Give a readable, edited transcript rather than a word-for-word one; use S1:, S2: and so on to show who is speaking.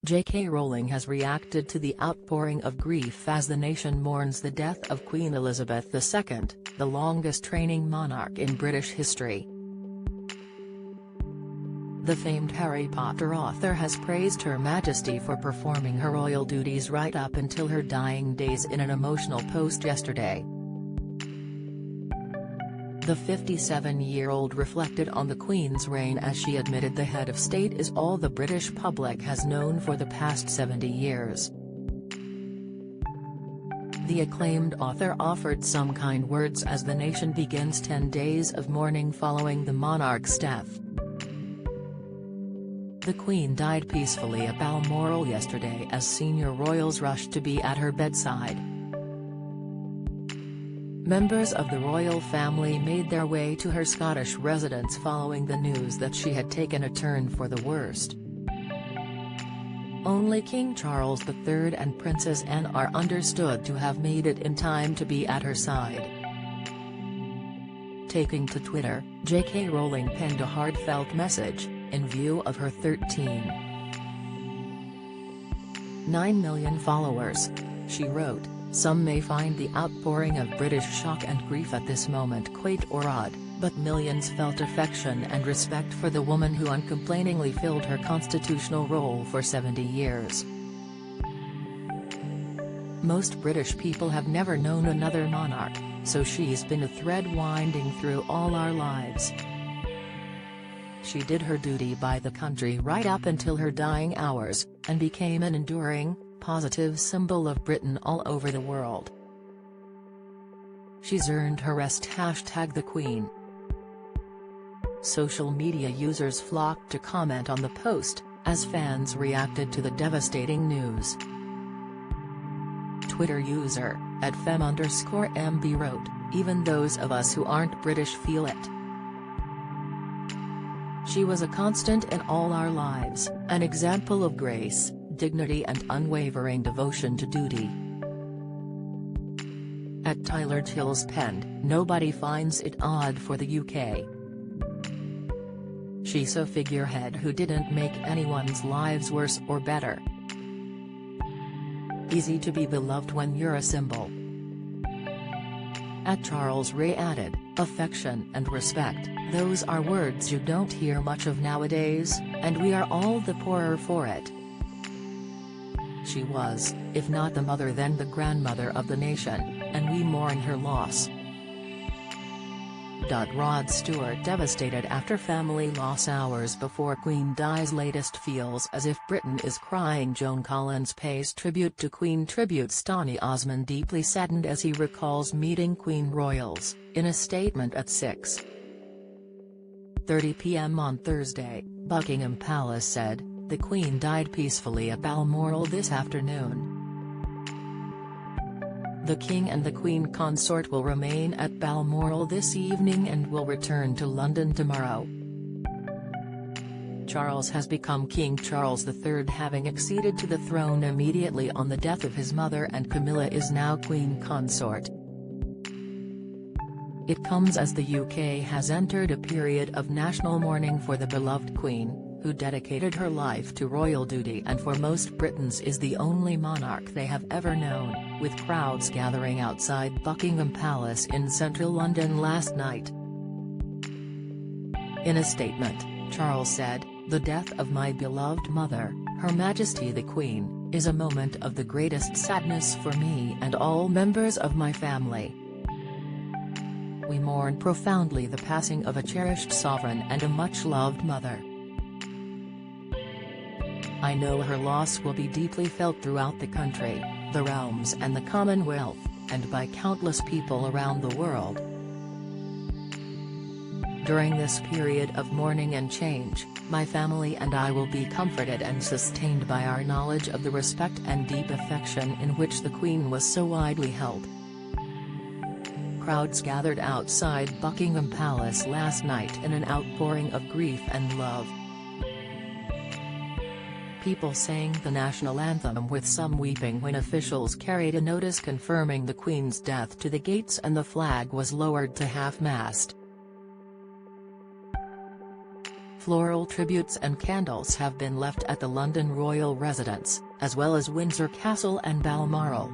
S1: JK Rowling has reacted to the outpouring of grief as the nation mourns the death of Queen Elizabeth II, the longest-reigning monarch in British history. The famed Harry Potter author has praised Her Majesty for performing her royal duties right up until her dying days in an emotional post yesterday. The 57-year-old reflected on the Queen's reign as she admitted the head of state is all the British public has known for the past 70 years. The acclaimed author offered some kind words as the nation begins 10 days of mourning following the monarch's death. The Queen died peacefully at Balmoral yesterday as senior royals rushed to be at her bedside. Members of the royal family made their way to her Scottish residence following the news that she had taken a turn for the worst. Only King Charles III and Princess Anne are understood to have made it in time to be at her side. Taking to Twitter, JK Rowling penned a heartfelt message, in view of her 13.9 million followers. She wrote, "Some may find the outpouring of British shock and grief at this moment quaint or odd, but millions felt affection and respect for the woman who uncomplainingly filled her constitutional role for 70 years. Most British people have never known another monarch, so she's been a thread winding through all our lives. She did her duty by the country right up until her dying hours, and became an enduring, positive symbol of Britain all over the world. She's earned her rest. #the Queen." Social media users flocked to comment on the post, as fans reacted to the devastating news. Twitter user, @fem_MB wrote, "Even those of us who aren't British feel it. She was a constant in all our lives, an example of grace, dignity and unwavering devotion to duty." Tyler Tills penned, "Nobody finds it odd for the UK. She's a figurehead who didn't make anyone's lives worse or better. Easy to be beloved when you're a symbol." Charles Ray added, "Affection and respect, those are words you don't hear much of nowadays, and we are all the poorer for it. She was, if not the mother then the grandmother of the nation, and we mourn her loss." Rod Stewart devastated after family loss hours before Queen dies. Latest feels as if Britain is crying. Joan Collins pays tribute to Queen. Tribute Stani Osman deeply saddened as he recalls meeting Queen royals. In a statement at 6:30 p.m. on Thursday, Buckingham Palace said, "The Queen died peacefully at Balmoral this afternoon. The King and the Queen consort will remain at Balmoral this evening and will return to London tomorrow." Charles has become King Charles III, having acceded to the throne immediately on the death of his mother, and Camilla is now Queen consort. It comes as the UK has entered a period of national mourning for the beloved Queen, who dedicated her life to royal duty and for most Britons is the only monarch they have ever known, with crowds gathering outside Buckingham Palace in central London last night. In a statement, Charles said, "The death of my beloved mother, Her Majesty the Queen, is a moment of the greatest sadness for me and all members of my family. We mourn profoundly the passing of a cherished sovereign and a much-loved mother. I know her loss will be deeply felt throughout the country, the realms and the Commonwealth, and by countless people around the world. During this period of mourning and change, my family and I will be comforted and sustained by our knowledge of the respect and deep affection in which the Queen was so widely held." Crowds gathered outside Buckingham Palace last night in an outpouring of grief and love. People sang the national anthem with some weeping when officials carried a notice confirming the Queen's death to the gates and the flag was lowered to half-mast. Floral tributes and candles have been left at the London royal residence, as well as Windsor Castle and Balmoral.